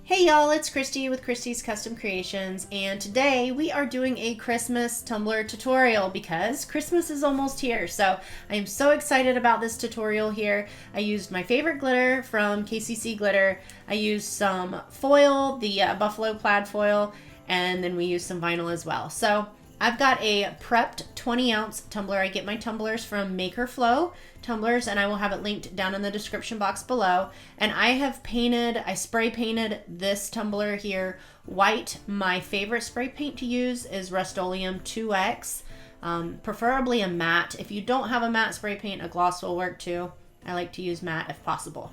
Hey y'all, it's Christy with Christy's Custom Creations, and today we are doing a Christmas tumbler tutorial because Christmas is almost here. So I am so excited about this tutorial here. I used my favorite glitter from KCC Glitter. I used some foil, the Buffalo Plaid foil, and then we used some vinyl as well. So I've got a prepped 20-ounce tumbler. I get my tumblers from Maker Flow Tumblers, and I will have it linked down in the description box below. And I spray painted this tumbler here white. My favorite spray paint to use is Rust-Oleum 2X, preferably a matte. If you don't have a matte spray paint, a gloss will work too. I like to use matte if possible.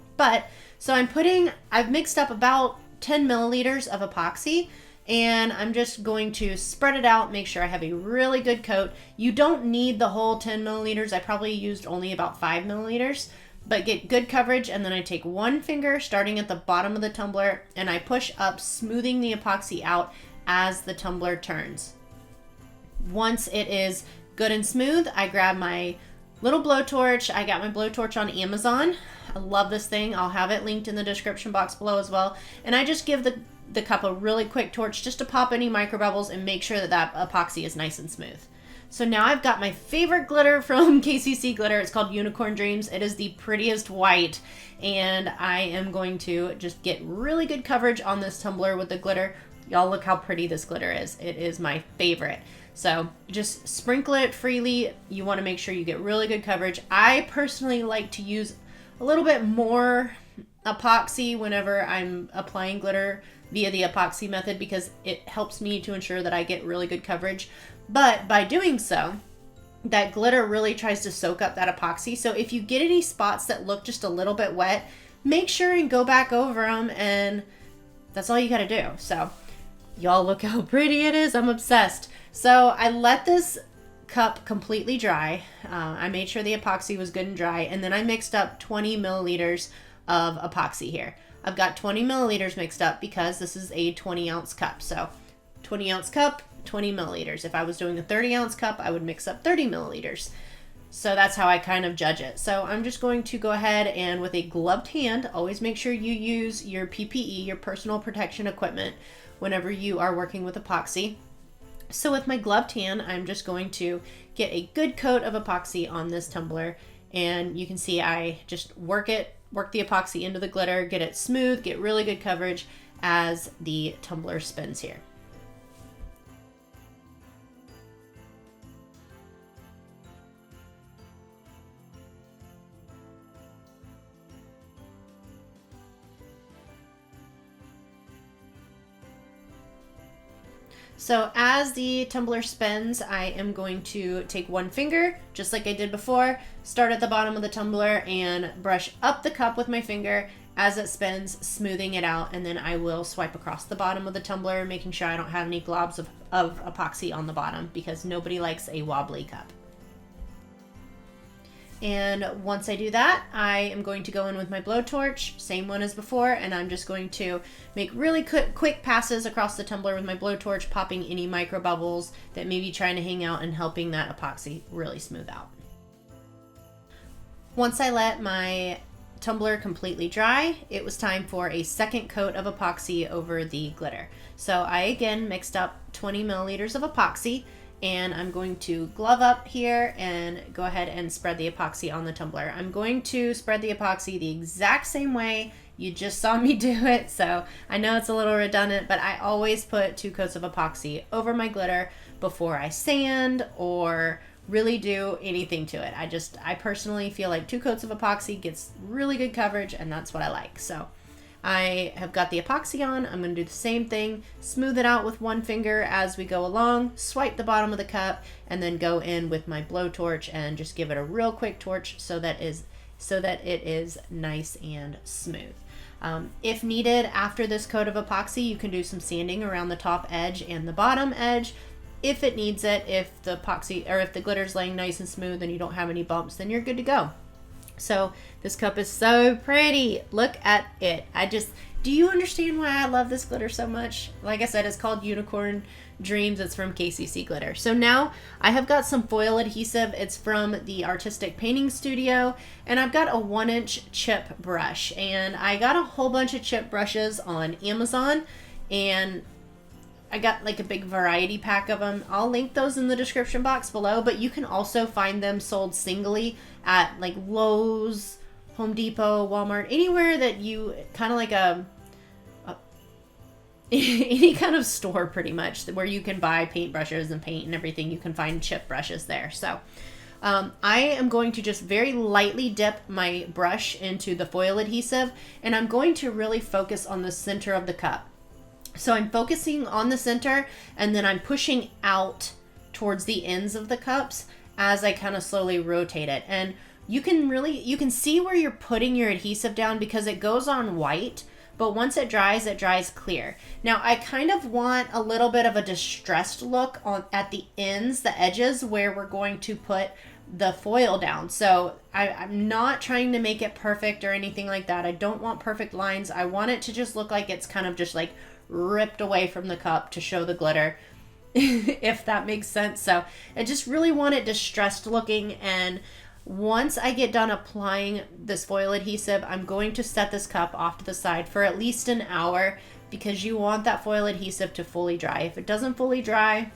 So I've mixed up about 10 milliliters of epoxy, and I'm just going to spread it out, make sure I have a really good coat. You don't need the whole 10 milliliters. I probably used only about 5 milliliters, but get good coverage. And then I take one finger starting at the bottom of the tumbler and I push up, smoothing the epoxy out as the tumbler turns. Once it is good and smooth, I grab my little blowtorch. I got my blowtorch on Amazon. I love this thing. I'll have it linked in the description box below as well. And I just give the cup a really quick torch just to pop any micro bubbles and make sure that epoxy is nice and smooth. So now I've got my favorite glitter from KCC Glitter. It's called Unicorn Dreams. It is the prettiest white, and I am going to just get really good coverage on this tumbler with the glitter. Y'all, look how pretty this glitter is. It is my favorite. So just sprinkle it freely. You want to make sure you get really good coverage. I personally like to use a little bit more epoxy whenever I'm applying glitter via the epoxy method because it helps me to ensure that I get really good coverage. But by doing so, that glitter really tries to soak up that epoxy. So if you get any spots that look just a little bit wet, make sure and go back over them, and that's all you gotta do. So y'all, look how pretty it is. I'm obsessed. So I let this cup completely dry. I made sure the epoxy was good and dry, and then I mixed up 20 milliliters of epoxy here. I've got 20 milliliters mixed up because this is a 20-ounce cup. So 20-ounce cup, 20 milliliters. If I was doing a 30-ounce cup, I would mix up 30 milliliters. So that's how I kind of judge it. So I'm just going to go ahead and with a gloved hand, always make sure you use your PPE, your personal protection equipment, whenever you are working with epoxy. So with my gloved hand, I'm just going to get a good coat of epoxy on this tumbler. And you can see I just work the epoxy into the glitter, get it smooth, get really good coverage as the tumbler spins here. So as the tumbler spins, I am going to take one finger, just like I did before, start at the bottom of the tumbler and brush up the cup with my finger as it spins, smoothing it out, and then I will swipe across the bottom of the tumbler, making sure I don't have any globs of epoxy on the bottom because nobody likes a wobbly cup. And once I do that, I am going to go in with my blowtorch, same one as before, and I'm just going to make really quick passes across the tumbler with my blowtorch, popping any micro bubbles that may be trying to hang out and helping that epoxy really smooth out. Once I let my tumbler completely dry, it was time for a second coat of epoxy over the glitter. So I again mixed up 20 milliliters of epoxy, and I'm going to glove up here and go ahead and spread the epoxy on the tumbler. I'm going to spread the epoxy the exact same way you just saw me do it. So I know it's a little redundant, but I always put 2 coats of epoxy over my glitter before I sand or really do anything to it. I personally feel like 2 coats of epoxy gets really good coverage, and that's what I like. So I have got the epoxy on. I'm going to do the same thing, smooth it out with one finger as we go along, swipe the bottom of the cup, and then go in with my blowtorch and just give it a real quick torch so that it is nice and smooth. If needed, after this coat of epoxy, you can do some sanding around the top edge and the bottom edge if it needs it. If the epoxy or if the glitter's laying nice and smooth and you don't have any bumps, then you're good to go. So this cup is so pretty. Look at it. Do you understand why I love this glitter so much? Like I said, it's called Unicorn Dreams. It's from KCC Glitter. So now I have got some foil adhesive. It's from the Artistic Painting Studio. And I've got a 1-inch chip brush. And I got a whole bunch of chip brushes on Amazon. And I got like a big variety pack of them. I'll link those in the description box below. But you can also find them sold singly at like Lowe's, Home Depot, Walmart, anywhere that you kind of like any kind of store pretty much where you can buy paintbrushes and paint and everything. You can find chip brushes there. So I am going to just very lightly dip my brush into the foil adhesive, and I'm going to really focus on the center of the cup. So I'm focusing on the center, and then I'm pushing out towards the ends of the cups as I kind of slowly rotate it. And you can see where you're putting your adhesive down because it goes on white, but once it dries clear. Now I kind of want a little bit of a distressed look at the ends, the edges where we're going to put the foil down. So I'm not trying to make it perfect or anything like that. I don't want perfect lines. I want it to just look like it's kind of just like ripped away from the cup to show the glitter, if that makes sense. So I just really want it distressed looking. And once I get done applying this foil adhesive, I'm going to set this cup off to the side for at least an hour because you want that foil adhesive to fully dry. If it doesn't fully dry,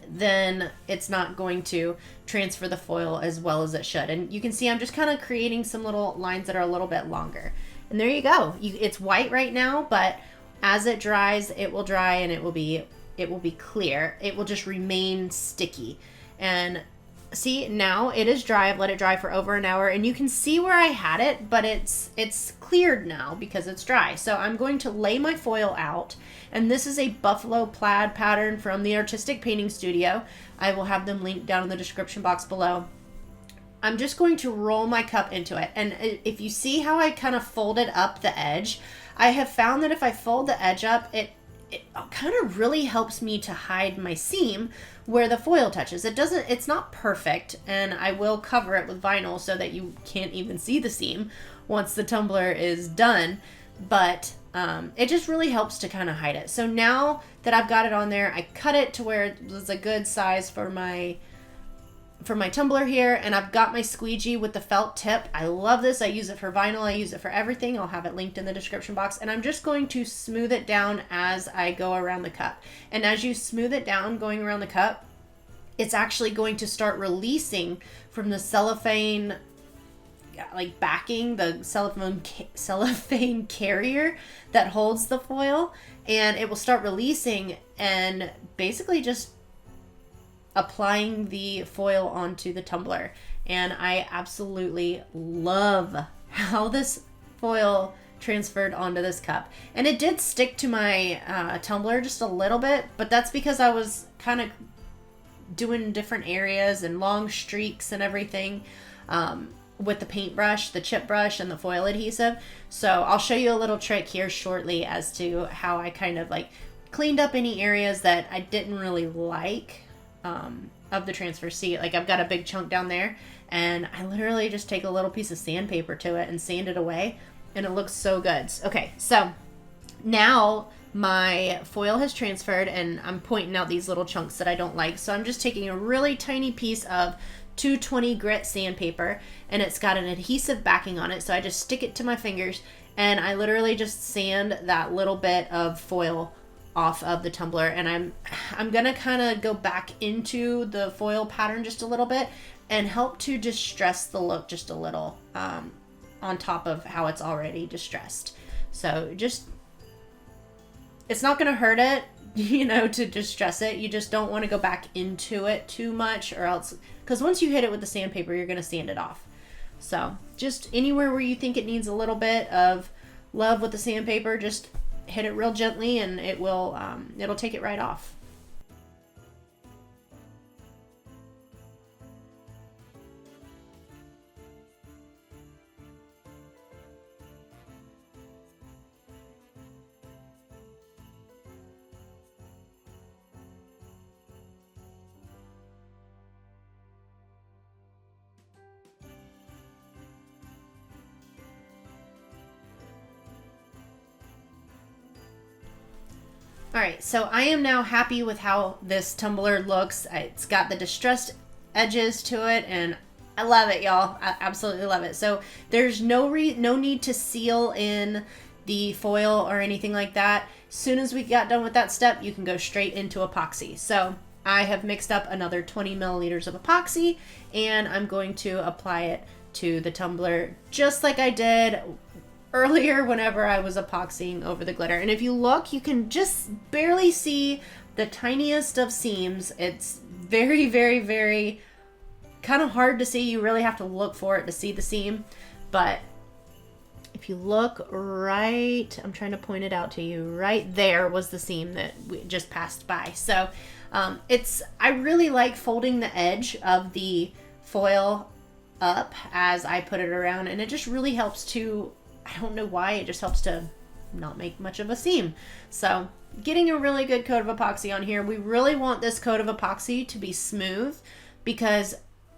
then it's not going to transfer the foil as well as it should. And you can see I'm just kind of creating some little lines that are a little bit longer. And there you go. It's white right now, but as it dries, it will dry and it will be clear. It will just remain sticky. And see, now it is dry. I've let it dry for over an hour, and you can see where I had it, but it's cleared now because it's dry. So I'm going to lay my foil out, and this is a buffalo plaid pattern from the Artistic Painting Studio. I will have them linked down in the description box below. I'm just going to roll my cup into it, and if you see how I kind of folded up the edge, I have found that if I fold the edge up, it kind of really helps me to hide my seam where the foil touches. It's not perfect, and I will cover it with vinyl so that you can't even see the seam once the tumbler is done, but it just really helps to kind of hide it. So now that I've got it on there, I cut it to where it was a good size for my tumbler here, and I've got my squeegee with the felt tip. I love this. I use it for vinyl. I use it for everything. I'll have it linked in the description box, and I'm just going to smooth it down as I go around the cup. And as you smooth it down going around the cup, it's actually going to start releasing from the cellophane like backing, the cellophane carrier that holds the foil, and it will start releasing and basically just applying the foil onto the tumbler. And I absolutely love how this foil transferred onto this cup. And it did stick to my tumbler just a little bit, but that's because I was kind of doing different areas and long streaks and everything with the paintbrush, the chip brush, and the foil adhesive. So I'll show you a little trick here shortly as to how I kind of like cleaned up any areas that I didn't really like of the transfer. See, like I've got a big chunk down there, and I literally just take a little piece of sandpaper to it and sand it away, and it looks so good. Okay, so now my foil has transferred, and I'm pointing out these little chunks that I don't like. So I'm just taking a really tiny piece of 220 grit sandpaper, and it's got an adhesive backing on it. So I just stick it to my fingers, and I literally just sand that little bit of foil off of the tumbler. And I'm gonna kind of go back into the foil pattern just a little bit and help to distress the look just a little on top of how it's already distressed. So just, it's not gonna hurt it, you know, to distress it. You just don't want to go back into it too much, or else, because once you hit it with the sandpaper, you're gonna sand it off. So just anywhere where you think it needs a little bit of love with the sandpaper, just hit it real gently, and it will it'll take it right off. All right, so I am now happy with how this tumbler looks. It's got the distressed edges to it, and I love it, y'all. I absolutely love it. So there's no need to seal in the foil or anything like that. As soon as we got done with that step, you can go straight into epoxy. So I have mixed up another 20 milliliters of epoxy, and I'm going to apply it to the tumbler just like I did earlier whenever I was epoxying over the glitter. And if you look, you can just barely see the tiniest of seams. It's very, very, very kind of hard to see. You really have to look for it to see the seam. But if you look right, I'm trying to point it out to you, right there was the seam that we just passed by. So I really like folding the edge of the foil up as I put it around, and it just really helps to, I don't know why, it just helps to not make much of a seam. So getting a really good coat of epoxy on here. We really want this coat of epoxy to be smooth, because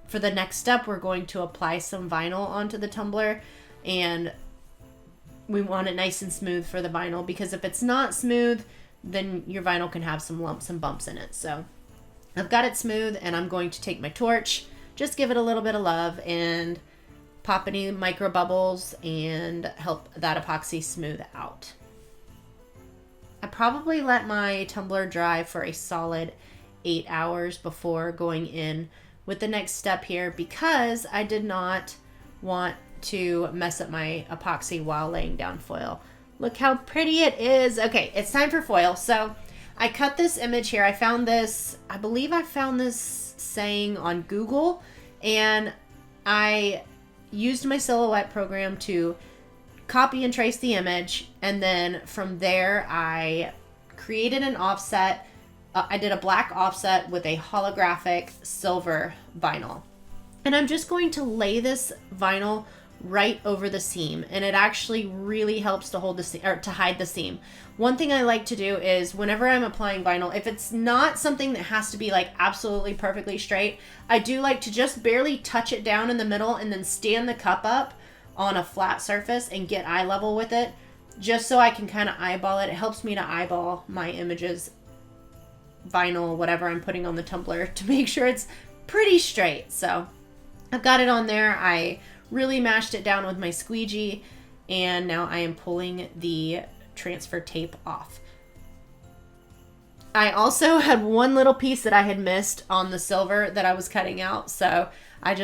for the next step we're going to apply some vinyl onto the tumbler, and we want it nice and smooth for the vinyl, because if it's not smooth, then your vinyl can have some lumps and bumps in it. So I've got it smooth, and I'm going to take my torch, just give it a little bit of love and pop any micro bubbles and help that epoxy smooth out. I probably let my tumbler dry for a solid 8 hours before going in with the next step here, because I did not want to mess up my epoxy while laying down foil. Look how pretty it is. Okay, it's time for foil. So I cut this image here. I found this, I believe I found this saying on Google, and I used my Silhouette program to copy and trace the image, and then from there I created an offset. I did a black offset with a holographic silver vinyl, and I'm just going to lay this vinyl right over the seam, and it actually really helps to hold the seam, or to hide the seam. One thing I like to do is whenever I'm applying vinyl, if it's not something that has to be like absolutely perfectly straight, I do like to just barely touch it down in the middle and then stand the cup up on a flat surface and get eye level with it, just so I can kind of eyeball it. It helps me to eyeball my images, vinyl, whatever I'm putting on the tumbler, to make sure it's pretty straight. So I've got it on there. I really mashed it down with my squeegee, and now I am pulling the transfer tape off. I also had one little piece that I had missed on the silver that I was cutting out, so I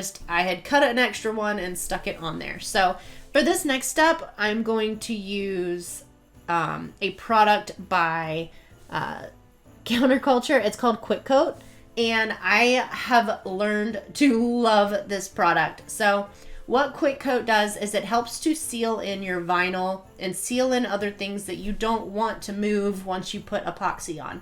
had cut an extra one and stuck it on there. So for this next step, I'm going to use a product by Counterculture. It's called Quick Coat, and I have learned to love this product. So what Quick Coat does is it helps to seal in your vinyl and seal in other things that you don't want to move once you put epoxy on.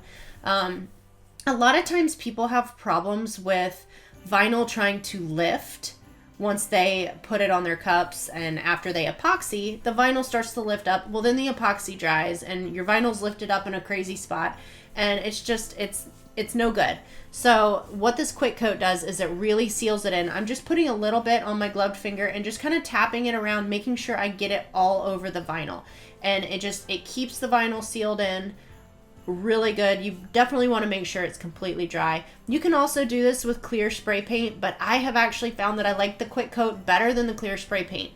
A lot of times people have problems with vinyl trying to lift once they put it on their cups, and after they epoxy, the vinyl starts to lift up. Well, then the epoxy dries and your vinyl's lifted up in a crazy spot, and it's no good. So what this Quick Coat does is it really seals it in. I'm just putting a little bit on my gloved finger and just kind of tapping it around, making sure I get it all over the vinyl. And it keeps the vinyl sealed in really good. You definitely want to make sure it's completely dry. You can also do this with clear spray paint, but I have actually found that I like the Quick Coat better than the clear spray paint.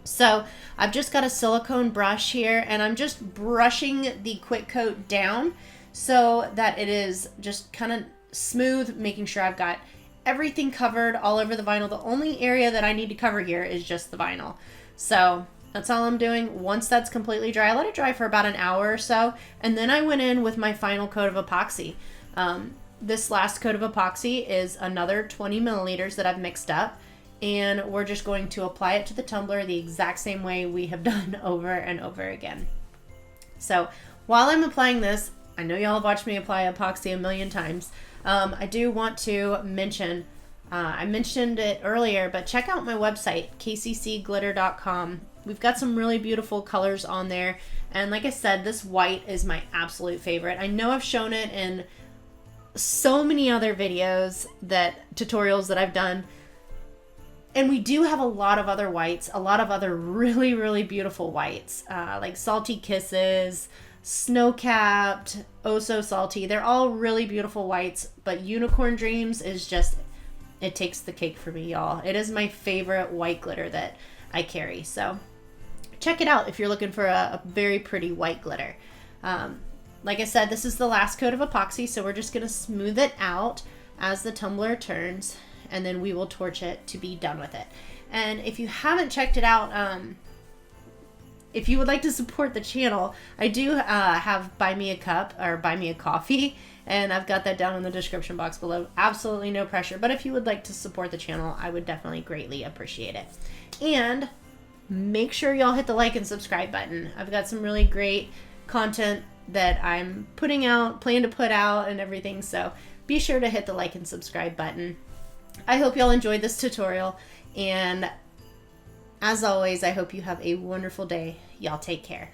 So I've just got a silicone brush here, and I'm just brushing the Quick Coat down so that it is just kind of smooth, making sure I've got everything covered all over the vinyl. The only area that I need to cover here is just the vinyl. So that's all I'm doing. Once that's completely dry, I let it dry for about an hour or so, and then I went in with my final coat of epoxy. This last coat of epoxy is another 20 milliliters that I've mixed up, and we're just going to apply it to the tumbler the exact same way we have done over and over again. So while I'm applying this, I know y'all have watched me apply epoxy a million times. I do want to mention, I mentioned it earlier, but check out my website, kccglitter.com. We've got some really beautiful colors on there. And like I said, this white is my absolute favorite. I know I've shown it in so many other videos, tutorials that I've done. And we do have a lot of other whites, a lot of other really, really beautiful whites, like Salty Kisses, snow-capped, oh so salty. They're all really beautiful whites, but Unicorn Dreams is just, it takes the cake for me, y'all. It is my favorite white glitter that I carry. So check it out if you're looking for a very pretty white glitter. Like I said, this is the last coat of epoxy, so we're just going to smooth it out as the tumbler turns, and then we will torch it to be done with it. And if you haven't checked it out, if you would like to support the channel, I do have Buy Me a Cup or Buy Me a Coffee, and I've got that down in the description box below. Absolutely no pressure, but if you would like to support the channel, I would definitely greatly appreciate it. And make sure y'all hit the like and subscribe button. I've got some really great content that I'm putting out, plan to put out and everything, so be sure to hit the like and subscribe button. I hope y'all enjoyed this tutorial, and as always, I hope you have a wonderful day. Y'all take care.